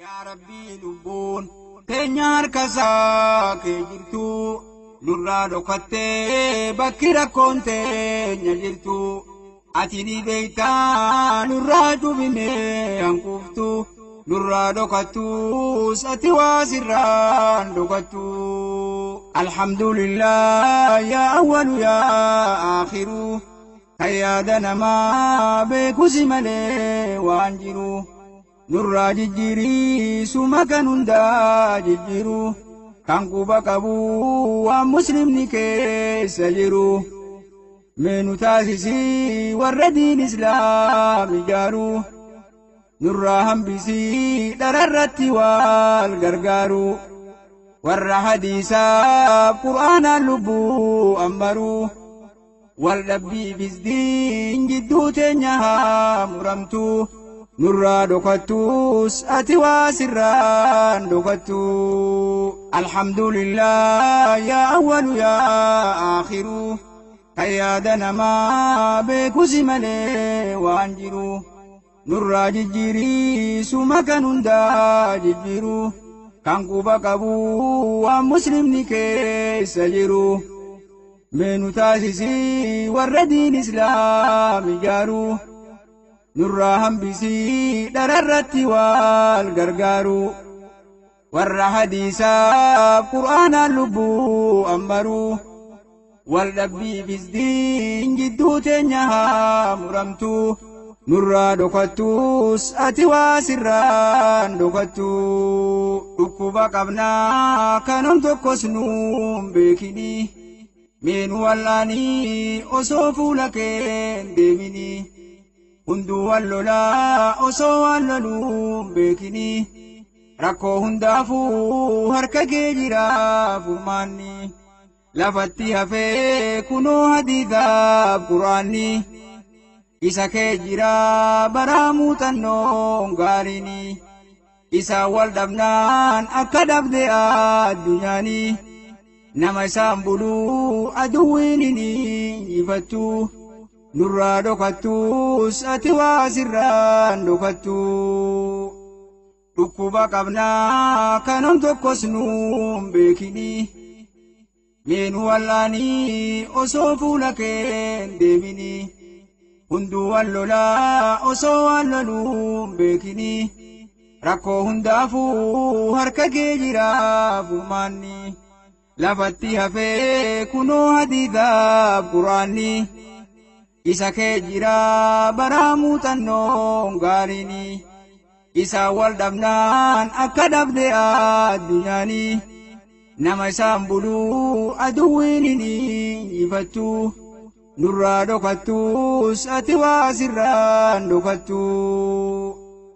يا ربي لبون تنيار كساك جرتو نرادو كتة بكرة كنت نجرتو أتني بيتا نرادو بني أنكفتو نرادو كتو ستوا سران دوكتو الحمد لله يا أول يا آخر هيا دنما بكوسي ملي وانجرو نرى ججيري سمك نندا ججيرو كانكو بكبو ومسلم نكيس جيرو من تاسسي والردين إسلام جارو نرى همبسي دررتي والغرغارو ورى حديثا قرآن اللبو أمبرو والربي بزدين جدو تنيها مرمتو نرى دكتوس أتوا سران دكتو الحمد لله يا أول يا آخر هيا دنما بكوسي ملي وانجرو نرى ججيري سمك نندا ججيرو كانكو بكبو ومسلم نكيس جيرو من تاسسي والردين إسلام جارو نرى همبسي دررتي والغرغارو ورى حديثا قرآن اللبو أمبرو والربي بزدين جدو تنيها مرمتو نرى دكتوس أتوا سران دكتو دكوبا قبنا كانون تكسنوم بكني من والاني أصوفو لكن ديمني هندو واللولا أصو واللولوم بكني ركو هندافو هركا جيجرا فرماني لفتيها في كنو حديثا قراني إسا كجرا برامو تنون غاريني إسا والدبنان أكدب دي الدنياني نما سامبلو أدويني يفتو نرى دكتوس أتوا سران دكتو دكوبا قبنا كانون تكسنوم بكني من والاني أصوفو لكن ديمني هندو واللولا أصو واللولوم بكني ركو هندافو هركا جيجرا فرماني لفتيها في كنو حديثا قراني إسا كجرا برامو تنون غاريني إسا والدبنان أكدب دي الدنياني نما سامبلو أدويني يفتو نرى دكتوس أتوا سران دكتو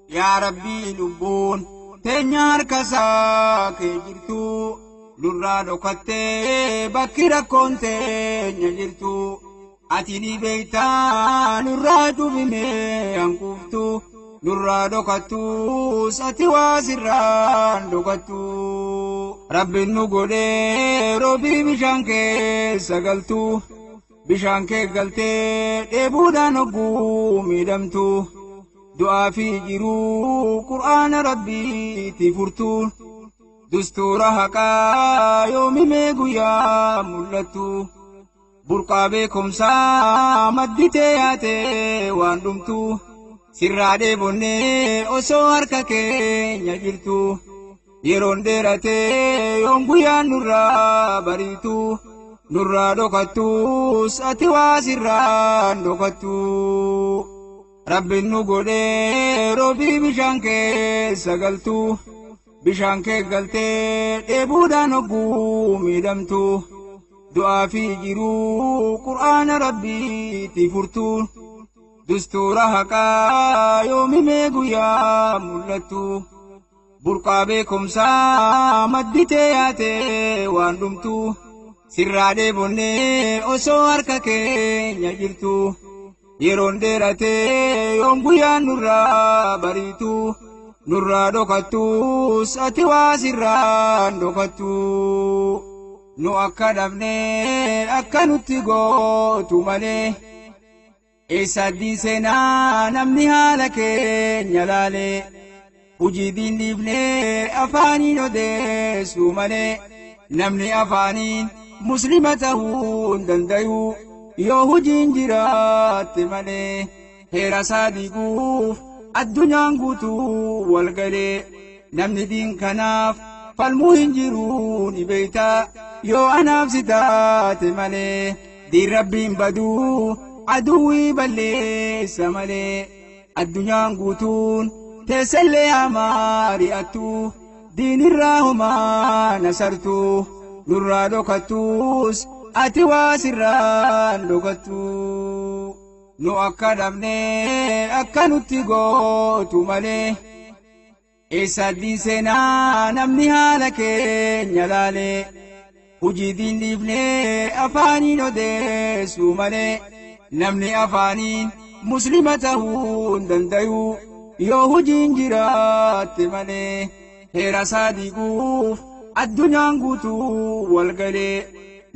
يا ربي لبون تنيار كساك جرتو نرى دكتة بكرة كنت نجرتو أتني بيتا نرى دبني أنكفتو نرى دكتوس أتوا سران دكتو رب النقودي ربي بشانك سقلتو بشانك قلتي ديبودا نقو ميدمتو دعا في جرو قرآن ربي تفرتو دستور حقا يومي ميقو يا ملتو برقا بكم سا مدتي ياتي واندمتو سرا ديبوني أسو هركاكي نجرتو يرون ديرتي يوم قيا نرى بريتو نرى دكتوس أتوا سران دكتو رب النقودي ربي بشانك سقلتو بشانك قلتي ديبودا نقو ميدمتو دعا في جرو قرآن ربي تفرتو دستور حقا يومي ميقو يا ملتو برقا بكم سا مدتي ياتي واندمتو سرا ديبوني أسو هركاكي نجرتو يرون ديرتي يوم قيا نرى بريتو نرى دكتوس أتوا سران دكتو نو أكدبني أكنوتي غوتو مالي إسا دي سينا نمني هالكي نيالالي Ujidiin dhiifnee afaaniin odeessuu malee namni afaaniin muslima ta'uu hin dandayu yoo hujiin jiraatte malee heera isaa diiguuf addunyaan guutuu wal galee namni diin kanaaf falmuu hin jiru ni beekta yoo anaaf si taate malee diin rabbiin baduu aduwwii balleessa malee addunyaan guutuun teessellee amaari'attu diinirraa homaa nasartu nurraa dhokattus ati waa sirraan dhokattu nu akka dhabnee akka nutti gootu malee eessa diin seenaa namni haala keenya laalee hujii diin dhiifnee afaaniin odeessuu malee namni afaaniin muslima ta'uu hin dandayu yoo hujiin jiraatte malee heera isaa diiguuf addunyaan guutuu wal galee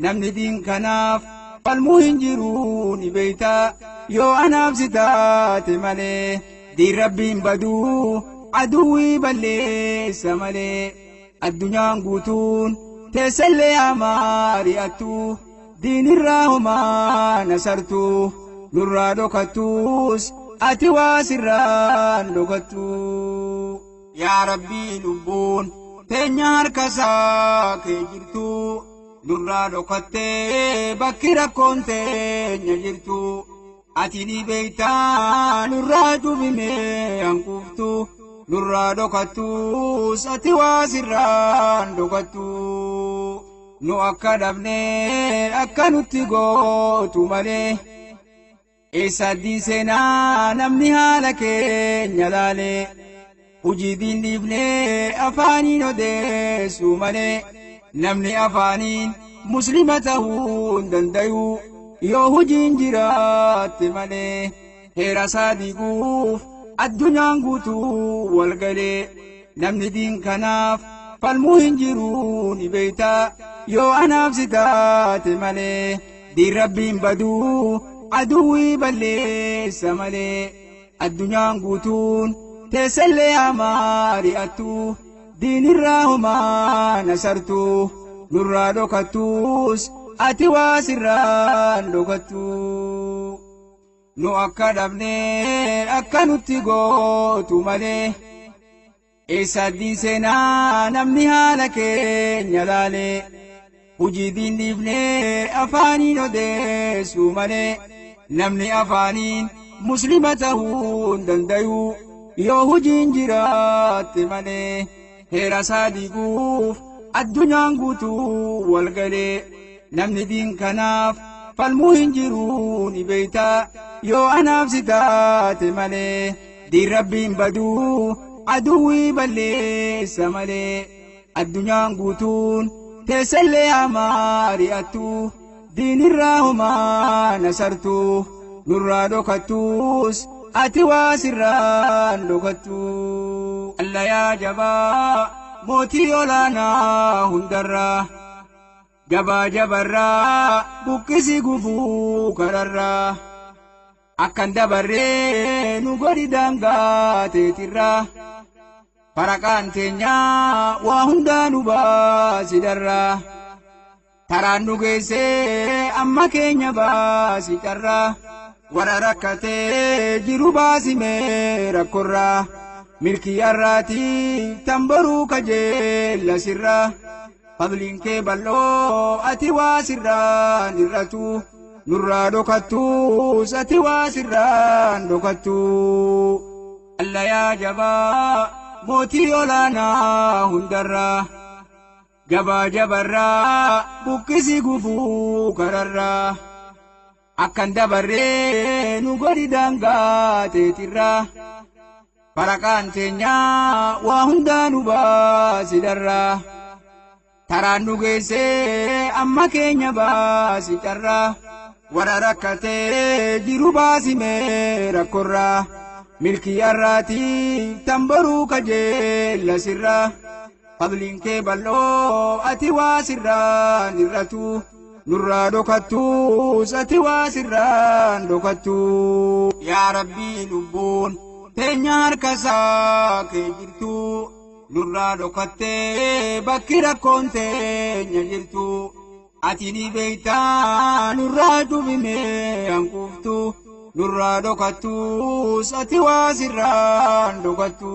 namni diin kanaaf falmuu hin jiru ni beekta yoo anaaf si taate malee diin rabbiin baduu aduwwii balleessa malee addunyaan guutuun teessellee amaari'attu diinirraa homaa nasartu nurraa dhokattus ati waa sirraan dhokattu yaa rabbii lubbuun teenya harka isaa kee jirtu nurraa dhokattee bakki rakkoon teenya jirtu ati ni beektaa nurraa cufimee hanquftu nurraa dhokattus ati waa sirraan dhokattu nu akka dhabnee akka nutti gootu malee eessa diin seenaa namni haala keenya laalee hujii diin dhiifnee afaaniin odeessuu malee namni afaaniin muslima ta'uu hin dandayu yoo hujiin jiraatte malee heera isaa diiguuf addunyaan guutuu wal galee namni diin kanaaf falmuu hin jiru ni beekta yoo anaaf si taate malee diin rabbiin baduu aduwwii balleessa malee addunyaan guutuun teessellee amaari'attu diinirraa homaa nasartu nurraa dhokattus ati waa sirraan dhokattu nu akka dhabnee akka nutti gootu malee eessa diin seenaa namni haala keenya laalee hujii diin dhiifnee afaaniin odeessuu malee namni afaaniin muslima ta'uu hin dandayu yoo hujiin jiraatte malee heera isaa diiguuf addunyaan guutuu wal galee namni diin kanaaf falmuu hin jiru ni beekta yoo anaaf si taate malee diin rabbiin baduu aduwwii balleessa malee addunyaan guutuun teessellee amaari'attu diinirraa homaa nasartu nurraa dhokattus ati waa sirraan dhokattu alla yaa jabaa mootii olaanaa hundarraa jabaa jabarraa buqqisi gubuu kararraa akkan dabarree nu godhi daangaa teetirraa faraqaan teenyaa waa hundaa nu baasi darraa taraan nu geessee amma keenya baasi carraa warra rakkatee jiru baasimee rakkorraa milkii arraatii tambaruu kajeella sirraa fadliin kee bal'oo ati waa sirraan irratu nurraa dhokattus ati waa sirraan dhokattu alla yaa jabaa mootii olaanaa hundarraa jabaa jabarraa buqqisi gubuu kararraa akkan dabarree nu godhi daangaa teetirraa faraqaan teenyaa waa hundaa nu baasi darraa taraan nu geessee amma keenya baasi carraa warra rakkatee jiru baasimee rakkorraa milkii arraatii tambaruu kajeella sirraa fadliin kee bal'oo ati waa sirraan irratu nurraa dhokattus ati waa sirraan dhokattu yaa rabbii lubbuun teenyar kasaa kee jirtu nurraa dhokattee bakki rakkoon teenya jirtu ati ni beektaa nurraa jubine hanquftu nurraa dhokattus ati waa sirraan dhokattu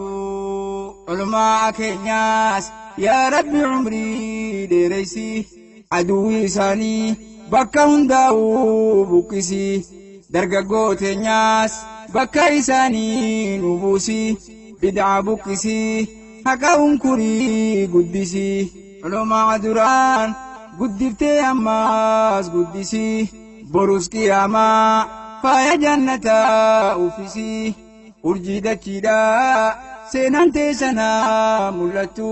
olmaa keenyaas yaa rabbi umrii dheereysi aduwwi isaanii bakka hundaa'uu buqqisi dargaggoo teenyaas bakka isaanii nu buusi bid'aa buqqisi haqa unkurii guddisi olmaa duraan guddiftee ammaas guddisi borus qiyaamaa faaya jannataa uffisi urjii dachiidha seenaan teessanaa mul'attu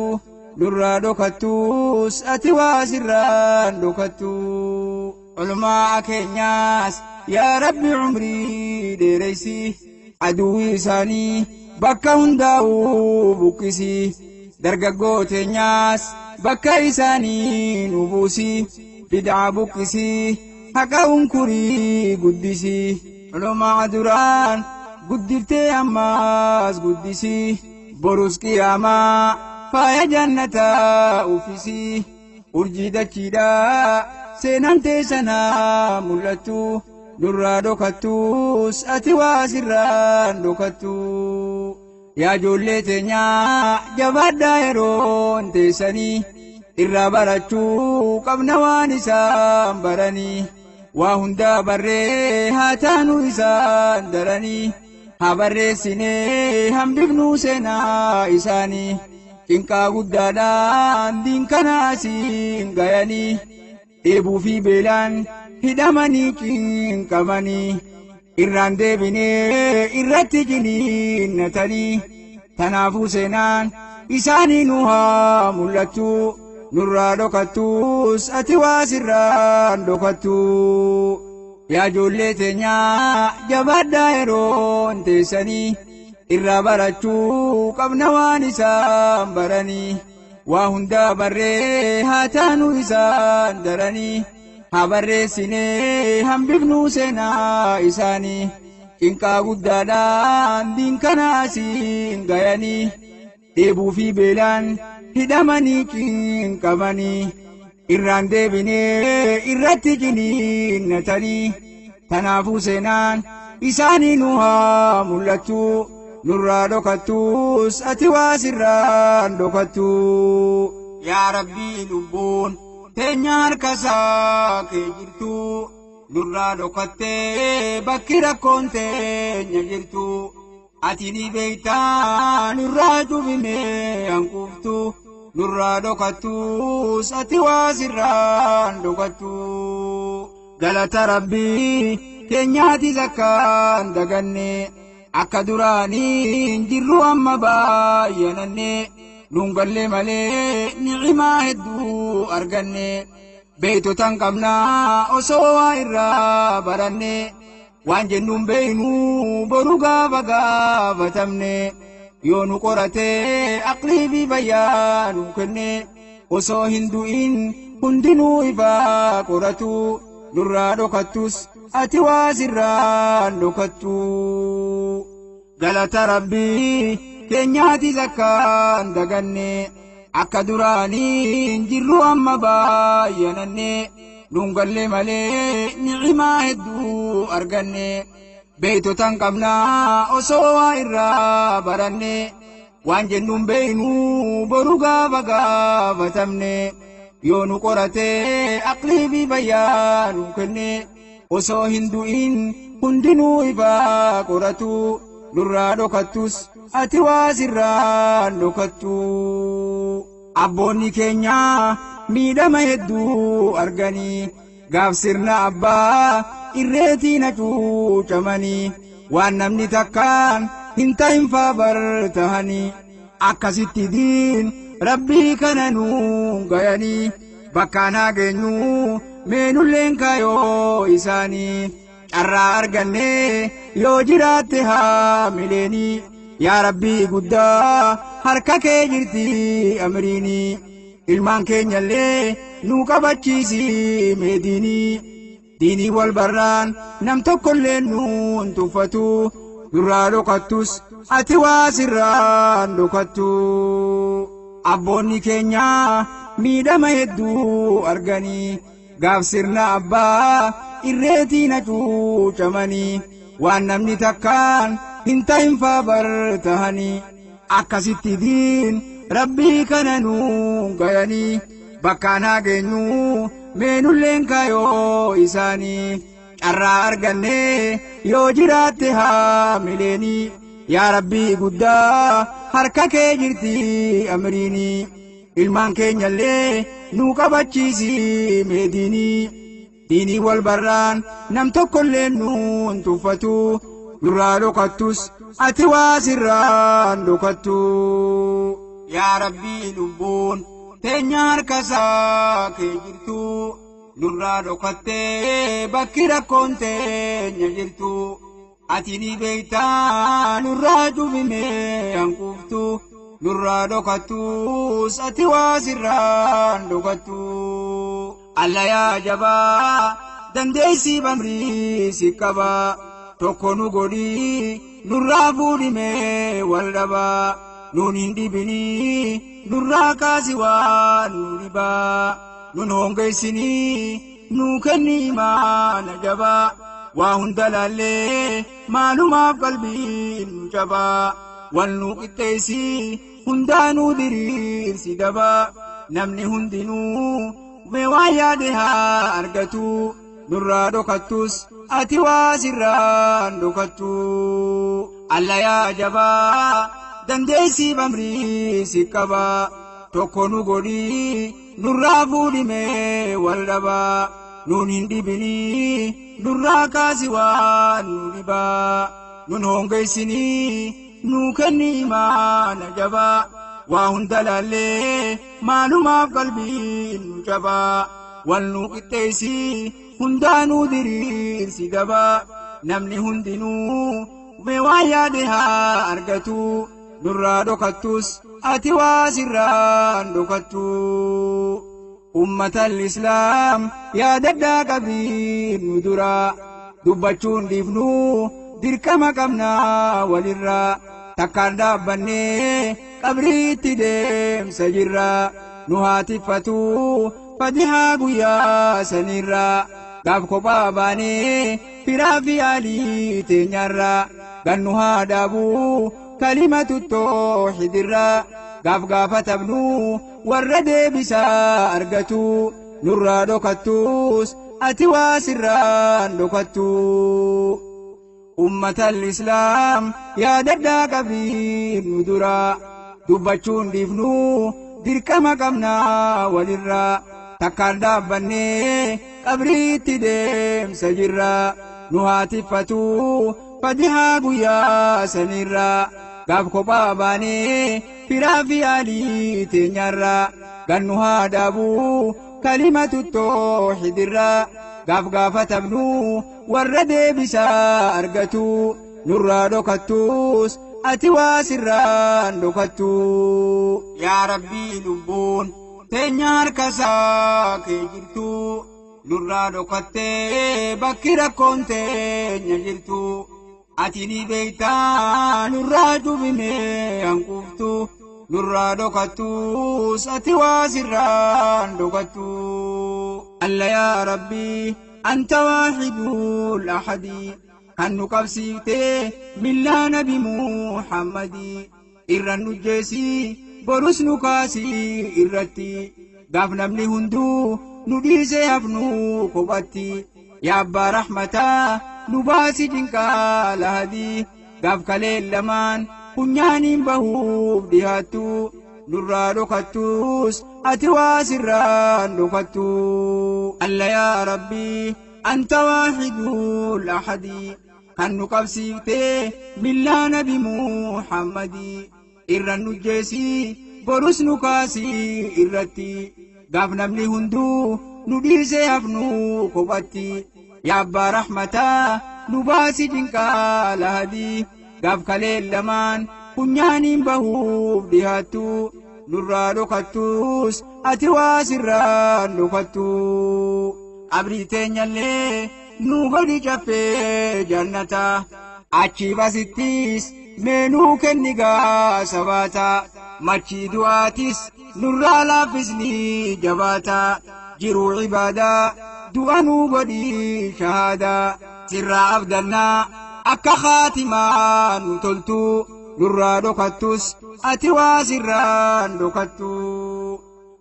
nurraa dhokattus ati waa sirraan dhokattu olmaa keenyaas yaa rabbi umrii dheereysi aduwwi isaanii bakka hundaa'uu buqqisi dargaggoo teenyaas bakka isaanii nu buusi bid'aa buqqisi haqa unkurii guddisi olmaa duraan guddiftee ammaas guddisi borus qiyaamaa faaya jannataa uffisi urjii dachiidha seenaan teessanaa mul'attu nurraa dhokattus ati waa sirraan dhokattu yaa ijoollee teenyaa jabaadhaa yeroon teessanii irraa barachuu qabna waan isaan baranii waa hundaa barree haa taanu isaan daranii haa barreessinee hambifnuu seenaa isaanii cinqaa guddaadhaan diin kanaasiin gayanii dheebuu fi beelaan hidhamanii cinqamanii irraan deebinee irratti jiniinnatanii tanaafuu seenaan isaanii nu haa mul'attu nurraa dhokattus ati waa sirraan dhokattu yaa ijoollee teenyaa jabaadhaa yeroon teessanii irraa barachuu qabna waan isaan baranii waa hundaa barree haa taanu isaan daranii haa barreessinee hambifnuu seenaa isaanii cinqaa guddaadhaan diin kanaasiin gayanii dheebuu fi beelaan hidhamanii cinqamanii irraan deebinee irratti jiniinnatanii tanaafuu seenaan isaanii nu haa mul'attu nurraa dhokattus ati waa sirraan dhokattu yaa rabbii lubbuun teenya harkasaa kee jirtu nurraa dhokattee bakki rakkoon teenya jirtu ati ni beektaa nurraa cufine hanquftu nurraa dhokattus ati waa sirraan dhokattu galata rabbii keenyaatis akkaan daganne akka duraanii jirru amma baay'ananne nuun galle malee ni'imaa hedduu arganne beektotan qabnaa osoo waa irraa baranne waan jennuun beeynu boru gaafa gaafatamne yoo nu qoratee aqlii fi fayyaa nu kenne osoo hin du'in hundinuu ifaa qoratu nurraa dhokattus ati waa sirraan dhokattu galata rabbii keenyaatis akkaan daganne akka duraanii jirru amma baay'ananne nuun galle malee ni'imaa hedduu arganne beektotan qabnaa osoo waa irraa baranne waan jennuun beeynu boru gaafa gaafatamne yoo nu qoratee aqlii fi fayyaa nu kenne osoo hin du'in hundinuu ifaa qoratu nurraa dhokattus ati waa sirraan dhokattu abboonni keenya miidhama hedduu arganii gaaf sirna abbaa irreetiin hacuucamanii waan namni takkaan hin ta'in faa bartahanii akkasitti diin rabbii kana nuun gayanii bakkaan haa geenyu meenulleen kaayoo isaanii carraa arganne yoo jiraatte haa mileenii yaa rabbii guddaa harka kee jirti amriinii ilmaan keenyallee nu qabachiisi meediinii diinii wal barraan nam tokkollee nuun tuffatu nurraa dhokattus ati waa sirraan dhokattu. Abboonni keenya miidhama hedduu arganii gaaf sirna abbaa irreetiin hacuucamanii waan namni takkaan hin ta'in faabar tahanii akkasitti diin rabbii kana nuu gayanii bakkaan haa geenyu meenulleen kaayoo isaanii carraa argannee yoo jiraatte haa mileenii yaa rabbii guddaa harka kee jirti amriinii ilmaan keenyallee nuu qabachiisi meediinii diinii wal barraan nam tokkollee nuun tuffatu nurraa dhokattus ati waa sirraan dhokattu. Yaa rabbii lubbuun teenya harkasaa kee jirtu nurraa dhokattee bakki rakkoon teenya jirtu ati ni beektaa nurraa cufimee hanquuftu nurraa dhokattus ati waa sirraan dhokattu. Alla yaa jabaa dandeessii bamrii si qabaa tokko nu godhii nurraa fuudhimee wal dhabaa nuun hin dhibinii nurraa kaasi waan nu dhibaa nun hongeessinii nuu kenni imaana jabaa waa hunda laallee maalumaaf qalbiin nu jabaa wal nu qixxeessi hundaa nu diriirsi dabaa namni hundinuu mee waa yaade haa argatu nurraa dhokattus ati waa sirraan dhokattu. Alla yaa jabaa dandeessii bamrii si qabaa tokko nu godhii nurraa fuudhimee wal dhabaa nuun hin dhibinii nurraa kaasi waan nu dhibaa nun hongeessinii nuu kenni imaana jabaa waa hunda laallee maalumaaf qalbiin nu jabaa wal nu qixxeessi hundaa nu diriirsi dabaa namni hundinuu mee waa yaade haa argatu nurraa dhokattus ati waa sirraan dhokattu. Ummatal Islaam yaadadhaa qabii nu duraa dubbachuun dhiifnu dirqama qabnaa walirraa takkaan dhaabbannee qabriitti deemsa jirraa nu haa tiffatu fatihaa guyyaa sanirraa gaaf kophaa baanee firaa fi aalii teenyarraa gannu haa dhaabuu kalimatu tooxidirraa gaaf gaafatabnu warra deebisaa argatu nurraa dhokattus ati waa sirraan dhokattu. Ummatal Islaam yaadadhaa qabii nu duraa dubbachuun dhiifnu dirqama qabnaa walirraa takkaan dhaabbannee qabriitti deemsa jirraa nu haa tiffatu fatihaa guyyaa sanirraa gaaf kophaa baanee firaa fi aalii teenyarraa gannu haa dhaabuu kalimatu tooxidirraa gaaf gaafatabnu warra deebisaa argatu nurraa dhokattus ati waa sirraan dhokattu. Yaa rabbii lubbuun teenya harkasaa kee jirtu nurraa dhokattee bakki rakkoon teenya jirtu ati ni beektaa nurraa cufimee hanquuftu nurraa dhokattus ati waa sirraan dhokattu. Alla yaa rabbii anta waahidul ahadii kan nu qabsiiftee millaa nabi Muhammadii irran nu jeesii borus nu kaasii irratti gaaf namni hunduu nu dhiisee hafnu kophatti yaa abbaa rahmataa nu baasi jinqaa lahadii gaaf kaleen lamaan funyaaniin bahuuf dhihaattu nurraa dhokattus ati waa sirraan dhokattu. Alla yaa rabbii anta waahidul ahadii kan nu qabsiiftee millaa nabi Muhammadii irran nu jeesii borus nu kaasii irratti gaaf namni hunduu nu dhiisee hafnu kophatti yaa abbaa rahmataa nu baasi jinqaa lahadii gaaf kaleen lamaan funyaaniin bahuuf dhihaattu nurraa dhokattus ati waa sirraan dhokattu. Qabrii teenyallee nu gadi caffee jannataa achi basittis meenuu kennigaa sabaata machii du'aatis nurraa laaffisni jabaata jiruu ibaadaa du'anuu godhii shahaadaa sirraa abdannaa akka khaatimaa nu toltuu nurraa dhokattus ati waa sirraan dhokattu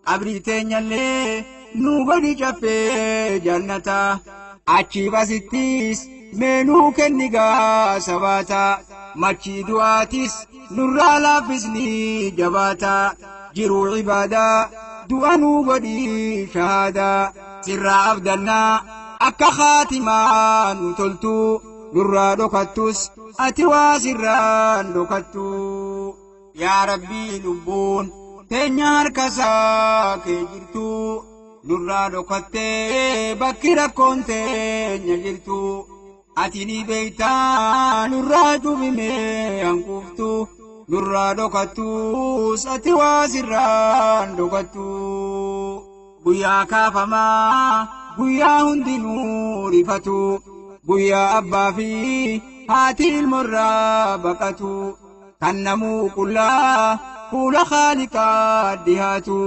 qabrii teenyallee nu godhi caffee jannata achii basittis meenuu kennigaa sabaata machii du'aatis nurraa laaffisni jabaata jiruu ibaadaa du'anuu godhii shahaadaa sirraa abdannaa akka khaatimaa nu toltuu nurraa dhokattus ati waa sirraan dhokattu yaa rabbii lubbuun teenya harkasaa kee jirtu nurraa dhokattee bakki rakkoon teenya jirtu ati ni beektaa nurraa cufimee hanquftu nurraa dhokattus ati waa sirraan dhokattu guyyaa kaafamaa guyyaa hundinuu rifatu guyyaa abbaa fi haati ilmoorraa baqatu kan namuu qullaa fuula khaaliqaa dhihaatu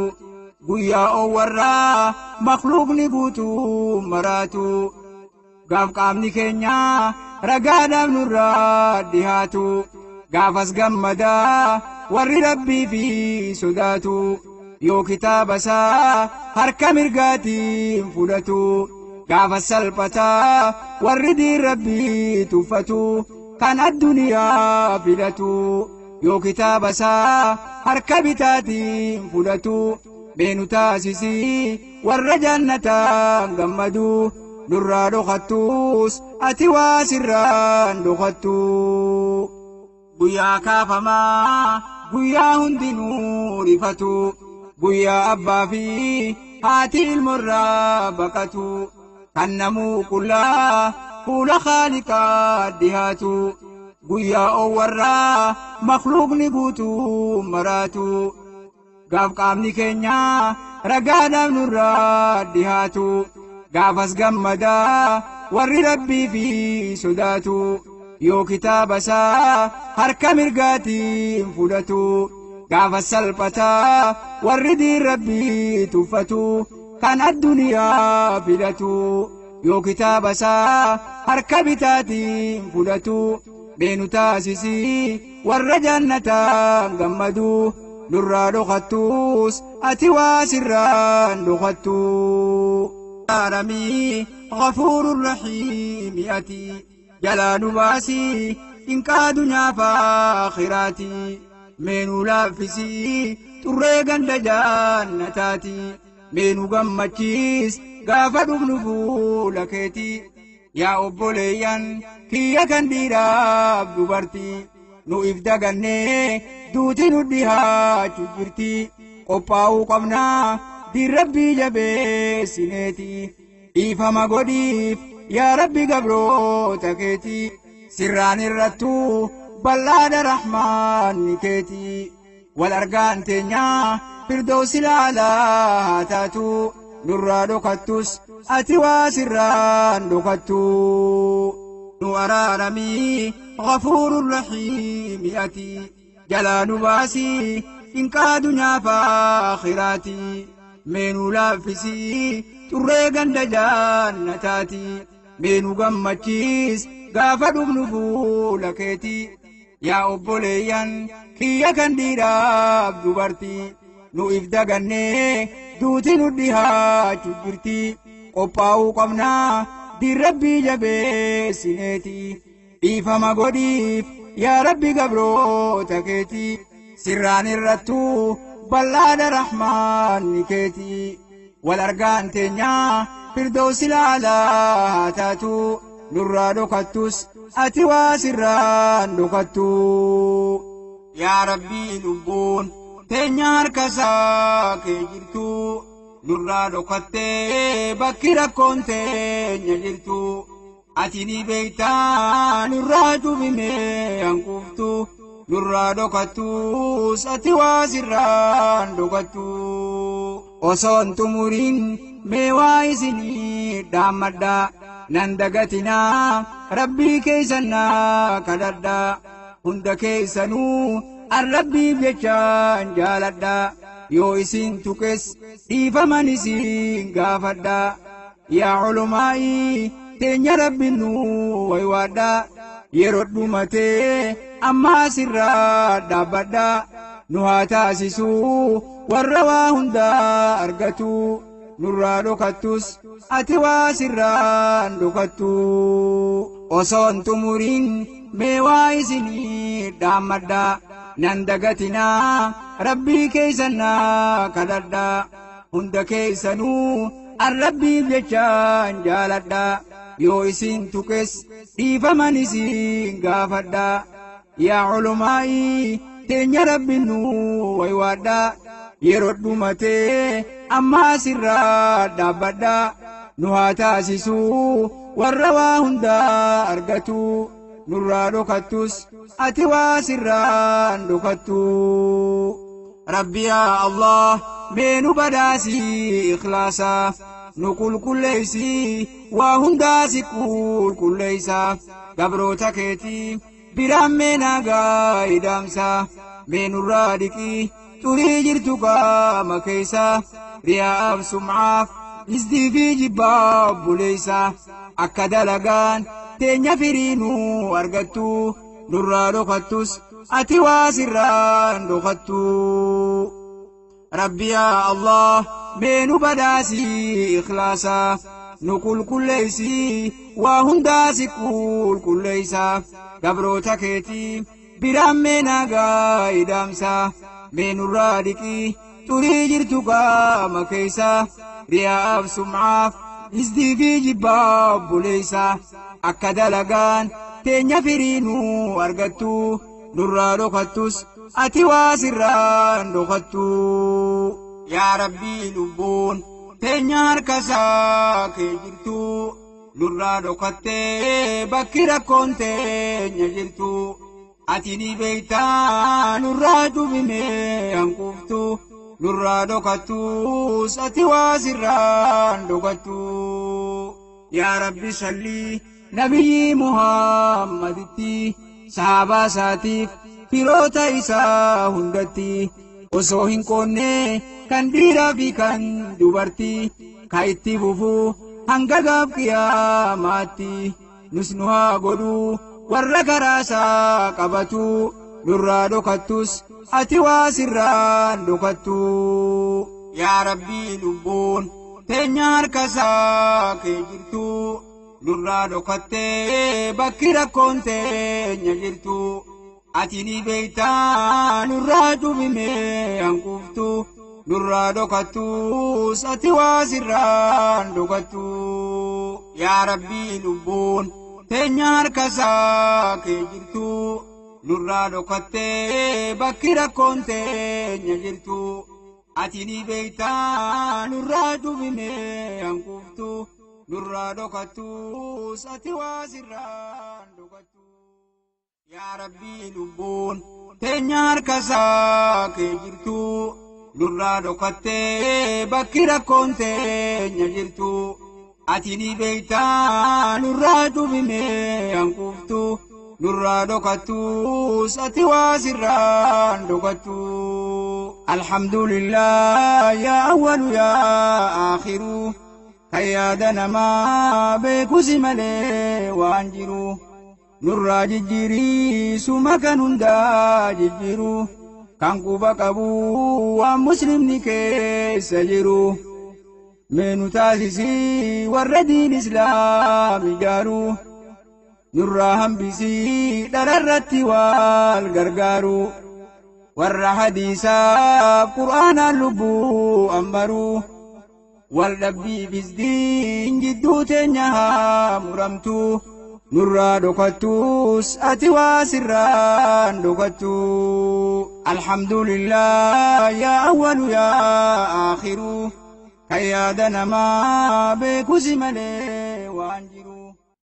guyyaa owwarraa makluuqni guutuu maraatu gaaf qaamni keenya ragaadhaaf nurraa dhihaatu gaafas gammadaa warri rabbii fi sodaatu yoo kitaaba isaa harka mirgaatiin fudhatu gaafas salphataa warri diin rabbii tuffatu kan adduniyaa fidhatu yoo kitaaba isaa harka bitaatiin fudhatu beenu taasisii warra jannataan gammadu nurraa dhokattus ati waa sirraan dhokattu guyyaa kaafamaa guyyaa hundinuu rifatu guyyaa abbaa fi haati ilmoorraa baqatu kan namuu qullaa fuula khaaliqaa dhihaatu guyyaa owwarraa makluuqni guutuu maraatu gaaf qaamni keenya ragaadhaaf nurraa dhihaatu gaafas gammadaa warri rabbii fi sodaatu yoo kitaaba isaa harka mirgaatiin fudhatu gaafas salphataa warri diin rabbii tuffatu kan adduniyaa fidhatu yoo kitaaba isaa harka bitaatiin fudhatu beenu taasisii warra jannataan gammadu nurraa dhokattus ati waa sirraan dhokattu aramii ghafuurur rahiim ati jalaa nu baasii inqaa dunyaa fi aakhiraati meenuu laaffisii xurree ganda jannataati meenuu gammachiis gaafa dhufnu fuula keeti yaa obboleeyyan kiyya kan dhiiraaf dubartii nu if dagannee duuti nu dhihaachuu jirti qophaa'uu qabnaa diin rabbii jabeessineeti dhiifama godhiif yaa rabbi gabroota keeti sirraan irrattuu bal'aadha rahmaanni keeti wal argaan teenyaa firdoosi laalaa haa taatu nurraa dhokattus ati waa sirraan dhokattu nu araaramii ghafuurur rahiim ati jalaa nu baasii inqaa dunyaa fi aakhiraati meenuu laaffisii xurree ganda jannataati meenuu gammachiis gaafa dhufnu fuula keeti yaa obboleeyyan kiyya kan dhiiraaf dubartii nu if dagannee duuti nu dhihaachuu jirti qophaa'uu qabnaa diin rabbii jabeessineeti dhiifama godhiif yaa rabbi gabroota keeti sirraan irrattuu bal'aadha rahmaanni keeti wal argaan teenyaa firdoosi laalaa haa taatu nurraa dhokattus ati waa sirraan dhokattu yaa rabbii lubbuun teenya harkasaa kee jirtu nurraa dhokattee bakki rakkoon teenya jirtu ati ni beektaa nurraa cufimee hanquftu nurraa dhokattus ati waa sirraan dhokattu osoon xumuriin mee waa isinii dhaammadha nan dagatinaa rabbii keessannaa kadhadha hunda keessanuu arrabbiif jechaan jaaladha yoo isin tukes dhiifaman isin gaafadha yaa ulumaa'ii teenya rabbinu waywaadha yeroo dhumatee ammaa sirraa dhaabbadha nu haa taasisu warra waa hundaa argatu nurraa dhokattus ati waa sirraan dhokattu osoon tumuriin mee waa isinii dhaammadha nan dagatinaa rabbii keessannaa kadhadha hunda keessanuu arrabbiif jechaan jaaladha yoo isin tukes dhiifaman isin gaafadha yaa ulumaa'ii teenya rabbinu waywaadha yeroo dhumatee ammaa sirraa dhaabbadha nu haa taasisu warra waa hundaa argatu nurraa dhokattus ati waa sirraan dhokattu rabbi yaa allah mee nu badhaasii ikhlaasa nu qulqulleeysi waa hundaa si qulqulleeysa gabroota keetii biraan mee nagaa idamsa mee nurraa dhiqii xurii jirtu qaama keessa riyaa'aaf sum'aaf hisdii fi jibbaaf buleeysa akka dalagaan teenya firiinuu argattu nurraa dhokattus ati waa sirraan dhokattu rabbi yaa allah mee nu badhaasii ikhlaasa nu qulqulleeysi waa hundaa si qulqulleeysa gabroota keetii biraan mee nagaa idamsa mee nurraa dhiqii xurii jirtu qaama keessa riyaa'aaf sum'aaf hisdii fi jibbaaf buleeysa akka dalagaan teenya firiinuu argattu nurraa dhokattus ati waa sirraan dhokattu yaa rabbii lubbuun teenya harkasaa kee jirtu nurraa dhokattee bakki rakkoon teenya jirtu ati ni beeytaa nurraa cubimee hanquftu nurraa dhokattus ati waa sirraan dhokattu yaa rabbi sallii nabiyyi muhammaditti sahaabaa isaatiif firoota isaa hundatti osoo hin qoonne kan dhiiraa fi kan dubartii ka itti fufuu hanga gaaf qiyaamaatti nus nu haa godhu warra karaasaa qabatu nurraa dhokattus ati waa sirraan dhokattu yaa rabbii lubbuun teenya harkasaa kee jirtu nurraa dhokattee bakki rakkoon teenya jirtu ati ni beeytaa nurraa cubimee hanquftu nurraa dhokattus ati waa sirraan dhokattu yaa rabbii lubbuun teenya harkasaa kee jirtu nurraa dhokattee bakki rakkoon teenya jirtu ati ni beeytaa nurraa cubimee hanquftu nurraa dhokattus ati waa sirraan dhokattu yaa rabbii lubbuun teenya harkasaa kee jirtu nurraa dhokattee bakki rakkoon teenya jirtu ati ni beeytaa nurraa cubimee hanquftu nurraa dhokattus ati waa sirraan dhokattu alhamdulillah yaa awwalu yaa aakhiru kan yaada namaa beekusi malee waan jiru nurraa jijjiirii suma kan hundaa jijjiiru kan quba qabu waan muslimni keessa jiru mee nu taasisii warra diin islaam ijaaru nurraa hambisii dhararratti wal gargaaru warra hadiisaaf qur'aanaan lubbuu ammaru wal dhabbiifis diin jidduu teenya haa muramtu nurraa dhokattus ati waa sirraan dhokattu alhamdulillah yaa awwalu yaa aakhiru kan yaada namaa beekusi malee